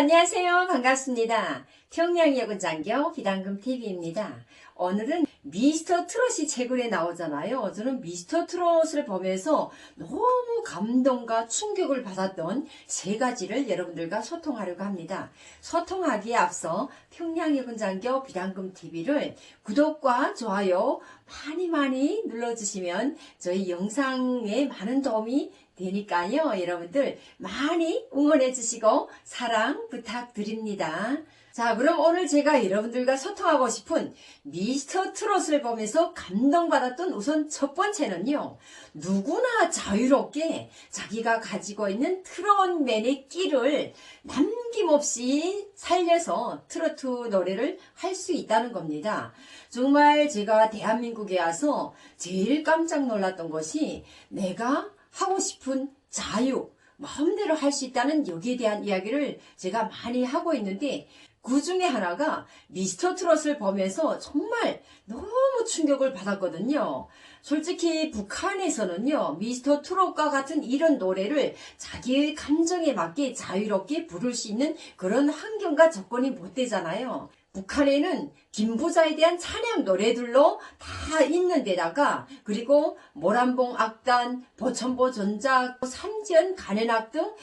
안녕하세요. 반갑습니다. 평양여군 장교 비단금TV입니다. 오늘은 미스터 트롯이 최근에 나오잖아요. 저는 미스터 트롯을 보면서 너무 감동과 충격을 받았던 세 가지를 여러분들과 소통하려고 합니다. 소통하기에 앞서 평양여군 장교 비단금TV를 구독과 좋아요 많이 눌러주시면 저희 영상에 많은 도움이 되니까요. 여러분들 많이 응원해 주시고 사랑 부탁드립니다. 자, 그럼 오늘 제가 여러분들과 소통하고 싶은 미스터 트롯을 보면서 감동받았던 우선 첫 번째는요. 누구나 자유롭게 자기가 가지고 있는 트롯맨의 끼를 남김없이 살려서 트로트 노래를 할 수 있다는 겁니다. 정말 제가 대한민국에 와서 제일 깜짝 놀랐던 것이 내가 하고 싶은 자유, 마음대로 할 수 있다는 여기에 대한 이야기를 제가 많이 하고 있는데 그 중에 하나가 미스터 트롯을 보면서 정말 너무 충격을 받았거든요. 솔직히 북한에서는요, 미스터 트롯과 같은 이런 노래를 자기의 감정에 맞게 자유롭게 부를 수 있는 그런 환경과 조건이 못 되잖아요. 북한에는 김부자에 대한 찬양 노래들로 다 있는 데다가 그리고 모란봉 악단, 보천보 전작, 삼지연 가내악 등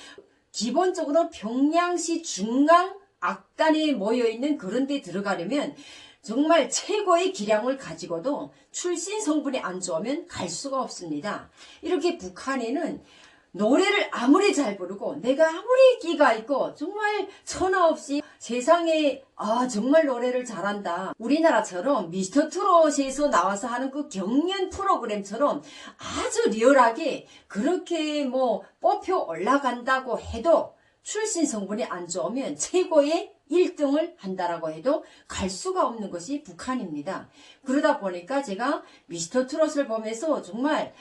기본적으로 평양시 중앙 악단에 모여있는 그런 데 들어가려면 정말 최고의 기량을 가지고도 출신 성분이 안 좋으면 갈 수가 없습니다. 이렇게 북한에는 노래를 아무리 잘 부르고 내가 아무리 끼가 있고 정말 천하 없이 세상에 정말 노래를 잘한다. 우리나라처럼 미스터 트롯에서 나와서 하는 그 경연 프로그램처럼 아주 리얼하게 그렇게 뭐 뽑혀 올라간다고 해도 출신 성분이 안 좋으면 최고의 1등을 한다라고 해도 갈 수가 없는 것이 북한입니다. 그러다 보니까 제가 미스터 트롯을 보면서 정말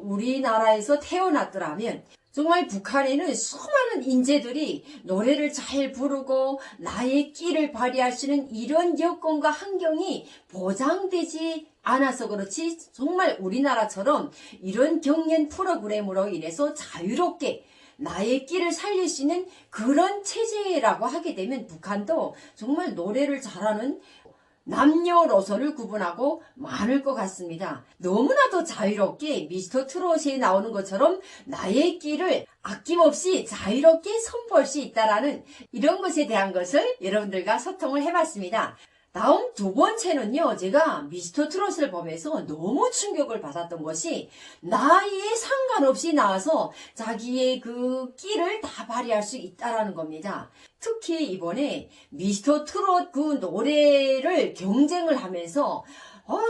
우리나라에서 태어났더라면 정말 북한에는 수많은 인재들이 노래를 잘 부르고 나의 끼를 발휘할 수 있는 이런 여건과 환경이 보장되지 않아서 그렇지 정말 우리나라처럼 이런 경연 프로그램으로 인해서 자유롭게 나의 끼를 살릴 수 있는 그런 체제라고 하게 되면 북한도 정말 노래를 잘하는 남녀노소를 구분하고 많을 것 같습니다. 너무나도 자유롭게 미스터 트롯에 나오는 것처럼 나의 끼를 아낌없이 자유롭게 선보일 수 있다라는 이런 것에 대한 것을 여러분들과 소통을 해봤습니다. 다음 두 번째는요. 제가 미스터 트롯을 보면서 너무 충격을 받았던 것이 나이에 상관없이 나와서 자기의 그 끼를 다 발휘할 수 있다라는 겁니다. 특히 이번에 미스터 트롯 그 노래를 경쟁을 하면서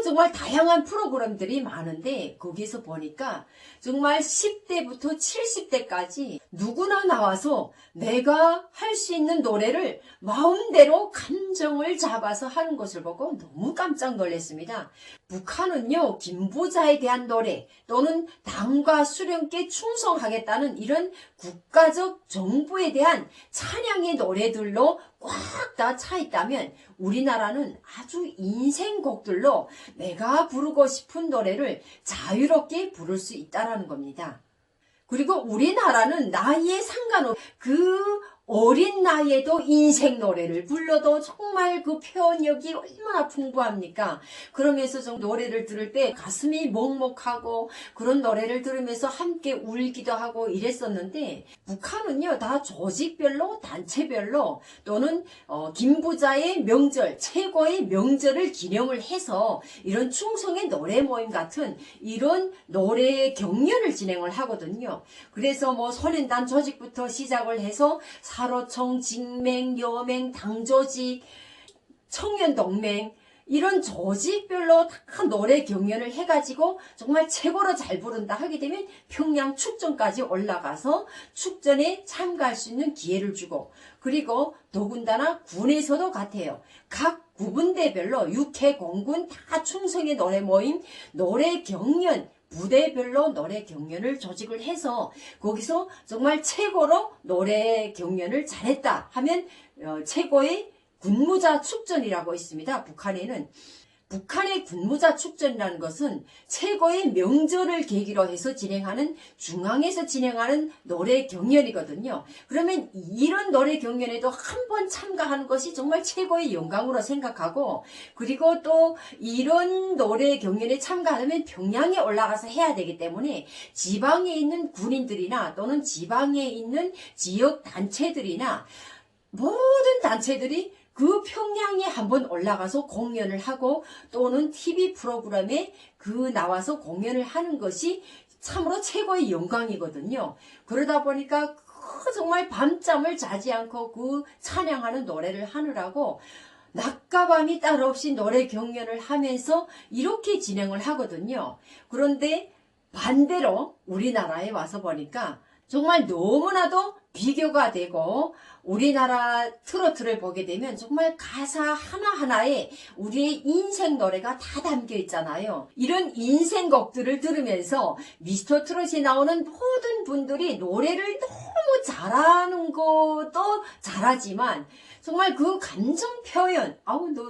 정말 다양한 프로그램들이 많은데 거기서 보니까 정말 10대부터 70대까지 누구나 나와서 내가 할 수 있는 노래를 마음대로 감정을 잡아서 하는 것을 보고 너무 깜짝 놀랐습니다. 북한은요, 김부자에 대한 노래 또는 당과 수령께 충성하겠다는 이런 국가적 정부에 대한 찬양의 노래들로 꽉 다 차 있다면 우리나라는 아주 인생곡들로 내가 부르고 싶은 노래를 자유롭게 부를 수 있다는 겁니다. 그리고 우리나라는 나이에 상관없이 그 어린 나이에도 인생 노래를 불러도 정말 그 표현력이 얼마나 풍부합니까? 그러면서 좀 노래를 들을 때 가슴이 먹먹하고 그런 노래를 들으면서 함께 울기도 하고 이랬었는데 북한은요 다 조직별로 단체별로 또는 김부자의 명절 최고의 명절을 기념을 해서 이런 충성의 노래 모임 같은 이런 노래 경연을 진행을 하거든요. 그래서 뭐 소련단 조직부터 시작을 해서 사로총, 직맹, 여맹, 당조직, 청년동맹 이런 조직별로 다 노래 경연을 해가지고 정말 최고로 잘 부른다 하게 되면 평양 축전까지 올라가서 축전에 참가할 수 있는 기회를 주고 그리고 더군다나 군에서도 같아요. 각 구분대별로 육해, 공군 다 충성의 노래 모임, 노래 경연 부대별로 노래 경연을 조직을 해서 거기서 정말 최고로 노래 경연을 잘했다 하면 최고의 군무자 축전이라고 있습니다. 북한에는. 북한의 군무자 축전이라는 것은 최고의 명절을 계기로 해서 진행하는 중앙에서 진행하는 노래 경연이거든요. 그러면 이런 노래 경연에도 한 번 참가하는 것이 정말 최고의 영광으로 생각하고, 그리고 또 이런 노래 경연에 참가하려면 평양에 올라가서 해야 되기 때문에 지방에 있는 군인들이나 또는 지방에 있는 지역 단체들이나 모든 단체들이 그 평양에 한번 올라가서 공연을 하고 또는 TV 프로그램에 나와서 공연을 하는 것이 참으로 최고의 영광이거든요. 그러다 보니까 정말 밤잠을 자지 않고 그 찬양하는 노래를 하느라고 낮과 밤이 따로 없이 노래 경연을 하면서 이렇게 진행을 하거든요. 그런데 반대로 우리나라에 와서 보니까 정말 너무나도 비교가 되고, 우리나라 트로트를 보게 되면 정말 가사 하나하나에 우리의 인생 노래가 다 담겨 있잖아요. 이런 인생곡들을 들으면서 미스터 트롯이 나오는 모든 분들이 노래를 너무 잘하는 것도 잘하지만 정말 그 감정 표현,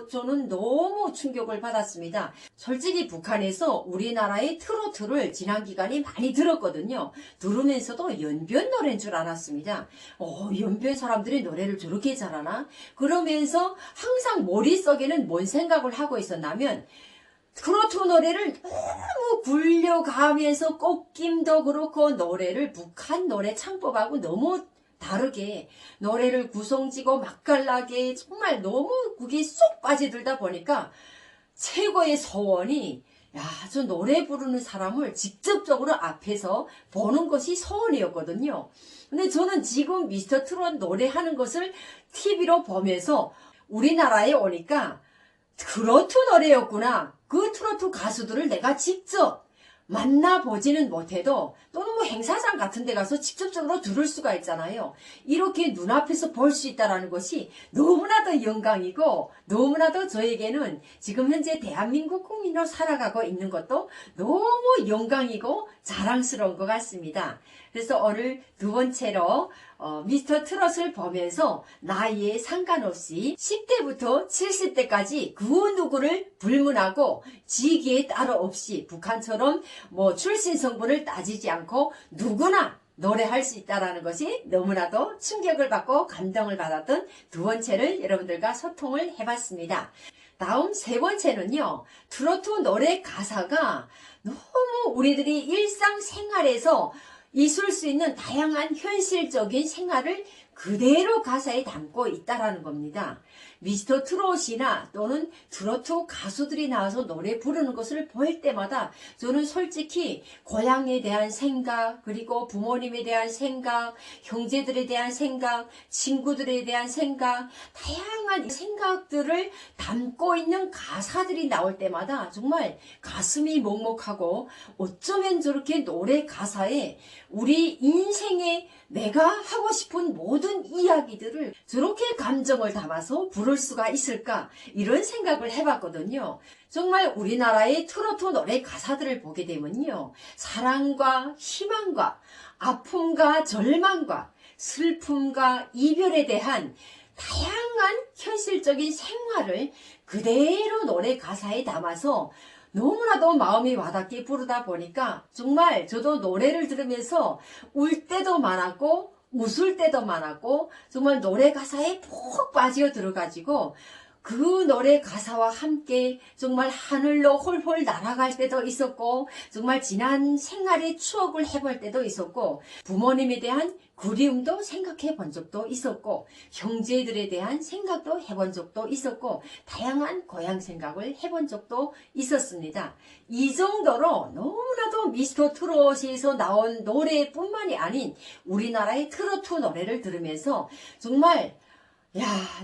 저는 너무 충격을 받았습니다. 솔직히 북한에서 우리나라의 트로트를 지난 기간에 많이 들었거든요. 들으면서도 연변 노래인 줄 알았습니다. 연변 사람들이 노래를 저렇게 잘하나? 그러면서 항상 머릿속에는 뭔 생각을 하고 있었냐면, 트로트 노래를 너무 굴려가면서 꽃김도 그렇고 노래를 북한 노래 창법하고 너무 다르게 노래를 구성지고 맛깔나게 정말 너무 그게 쏙 빠져들다 보니까 최고의 소원이, 저 노래 부르는 사람을 직접적으로 앞에서 보는 것이 소원이었거든요. 근데 저는 지금 미스터 트롯 노래하는 것을 TV로 보면서 우리나라에 오니까 트로트 노래였구나. 그 트로트 가수들을 내가 직접 만나보지는 못해도 또는 뭐 행사장 같은 데 가서 직접적으로 들을 수가 있잖아요. 이렇게 눈앞에서 볼 수 있다는 것이 너무나도 영광이고, 너무나도 저에게는 지금 현재 대한민국 국민으로 살아가고 있는 것도 너무 영광이고 자랑스러운 것 같습니다. 그래서 오늘 두 번째로 미스터 트롯을 보면서 나이에 상관없이 10대부터 70대까지 그 누구를 불문하고 직위에 따로 없이 북한처럼 출신 성분을 따지지 않고 누구나 노래할 수 있다는 것이 너무나도 충격을 받고 감동을 받았던 두 번째를 여러분들과 소통을 해봤습니다. 다음 세 번째는요, 트로트 노래 가사가 너무 우리들이 일상생활에서 있을 수 있는 다양한 현실적인 생활을 그대로 가사에 담고 있다라는 겁니다. 미스터 트롯이나 또는 트로트 가수들이 나와서 노래 부르는 것을 볼 때마다 저는 솔직히 고향에 대한 생각, 그리고 부모님에 대한 생각, 형제들에 대한 생각, 친구들에 대한 생각, 다양한 생각들을 담고 있는 가사들이 나올 때마다 정말 가슴이 먹먹하고, 어쩌면 저렇게 노래 가사에 우리 인생에 내가 하고 싶은 모든 이야기들을 저렇게 감정을 담아서 부를 수가 있을까, 이런 생각을 해봤거든요. 정말 우리나라의 트로트 노래 가사들을 보게 되면요, 사랑과 희망과 아픔과 절망과 슬픔과 이별에 대한 다양한 현실적인 생활을 그대로 노래 가사에 담아서 너무나도 마음이 와닿게 부르다 보니까 정말 저도 노래를 들으면서 울 때도 많았고 웃을 때도 많았고, 정말 노래 가사에 푹 빠져 들어가지고 그 노래 가사와 함께 정말 하늘로 홀홀 날아갈 때도 있었고, 정말 지난 생활의 추억을 해볼 때도 있었고, 부모님에 대한 그리움도 생각해 본 적도 있었고, 형제들에 대한 생각도 해본 적도 있었고, 다양한 고향 생각을 해본 적도 있었습니다. 이 정도로 너무나도 미스터 트롯에서 나온 노래뿐만이 아닌 우리나라의 트로트 노래를 들으면서 정말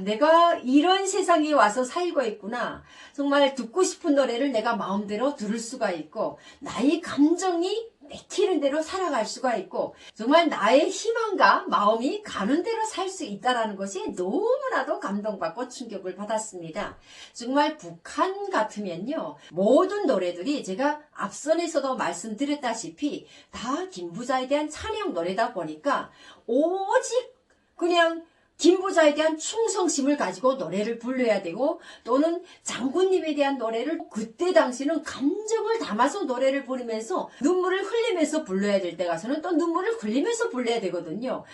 내가 이런 세상에 와서 살고 있구나. 정말 듣고 싶은 노래를 내가 마음대로 들을 수가 있고, 나의 감정이 내키는 대로 살아갈 수가 있고, 정말 나의 희망과 마음이 가는 대로 살 수 있다는 것이 너무나도 감동받고 충격을 받았습니다. 정말 북한 같으면요, 모든 노래들이 제가 앞선에서도 말씀드렸다시피 다 김부자에 대한 찬양 노래다 보니까 오직 그냥 김부자에 대한 충성심을 가지고 노래를 불러야 되고 또는 장군님에 대한 노래를 그때 당시는 감정을 담아서 노래를 부르면서 눈물을 흘리면서 불러야 될 때 가서는 또 눈물을 흘리면서 불러야 되거든요.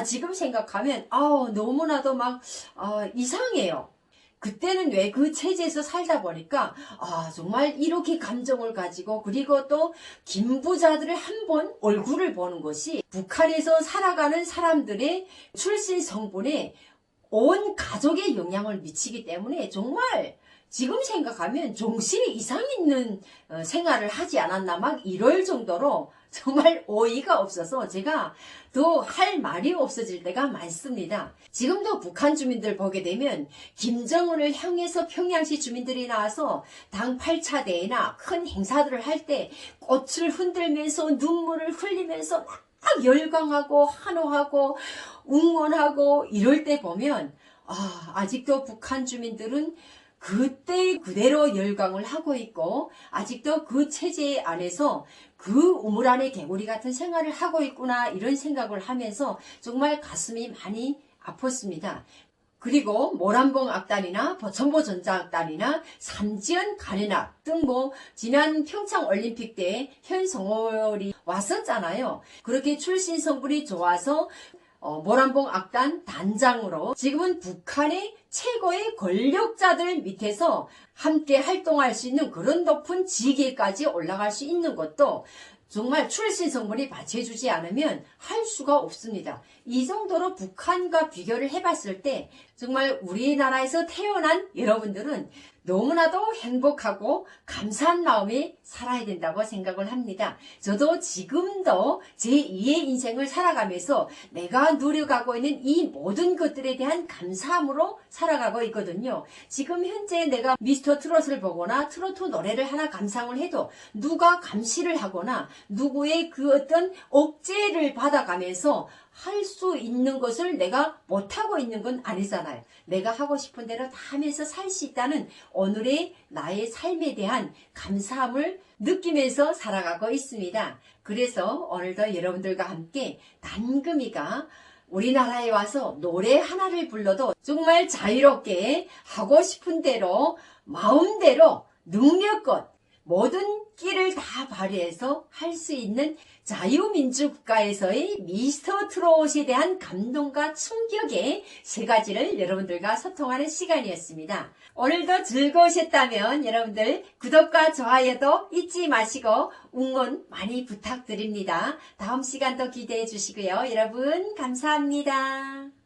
지금 생각하면 너무나도 막 이상해요. 그때는 왜 그 체제에서 살다 보니까 정말 이렇게 감정을 가지고 그리고 또 김부자들을 한번 얼굴을 보는 것이 북한에서 살아가는 사람들의 출신 성분에 온 가족에 영향을 미치기 때문에 정말 지금 생각하면 정신이 이상 있는 생활을 하지 않았나 막 이럴 정도로 정말 어이가 없어서 제가 더 할 말이 없어질 때가 많습니다. 지금도 북한 주민들 보게 되면 김정은을 향해서 평양시 주민들이 나와서 당 8차 대회나 큰 행사들을 할 때 꽃을 흔들면서 눈물을 흘리면서 막 열광하고 환호하고 응원하고 이럴 때 보면 아직도 북한 주민들은 그때 그대로 열광을 하고 있고 아직도 그 체제 안에서 그 우물 안에 개구리 같은 생활을 하고 있구나 이런 생각을 하면서 정말 가슴이 많이 아팠습니다. 그리고 모란봉 악단이나 보천보 전자악단이나 삼지연 가래낙 등 지난 평창 올림픽 때 현성월이 왔었잖아요. 그렇게 출신 성분이 좋아서 모란봉 악단 단장으로 지금은 북한의 최고의 권력자들 밑에서 함께 활동할 수 있는 그런 높은 지위까지 올라갈 수 있는 것도 정말 출신 성분이 받쳐주지 않으면 할 수가 없습니다. 이 정도로 북한과 비교를 해봤을 때 정말 우리나라에서 태어난 여러분들은 너무나도 행복하고 감사한 마음이 살아야 된다고 생각을 합니다. 저도 지금도 제2의 인생을 살아가면서 내가 누려가고 있는 이 모든 것들에 대한 감사함으로 살아가고 있거든요. 지금 현재 내가 미스터 트롯을 보거나 트로트 노래를 하나 감상을 해도 누가 감시를 하거나 누구의 그 어떤 억제를 받아가면서 할 수 있는 것을 내가 못하고 있는 건 아니잖아요. 내가 하고 싶은 대로 다 하면서 살 수 있다는 오늘의 나의 삶에 대한 감사함을 느끼면서 살아가고 있습니다. 그래서 오늘도 여러분들과 함께 단금이가 우리나라에 와서 노래 하나를 불러도 정말 자유롭게 하고 싶은 대로 마음대로 능력껏 모든 끼를 다 발휘해서 할 수 있는 자유민주국가에서의 미스터 트롯에 대한 감동과 충격의 세 가지를 여러분들과 소통하는 시간이었습니다. 오늘도 즐거우셨다면 여러분들 구독과 좋아요도 잊지 마시고 응원 많이 부탁드립니다. 다음 시간도 기대해 주시고요. 여러분 감사합니다.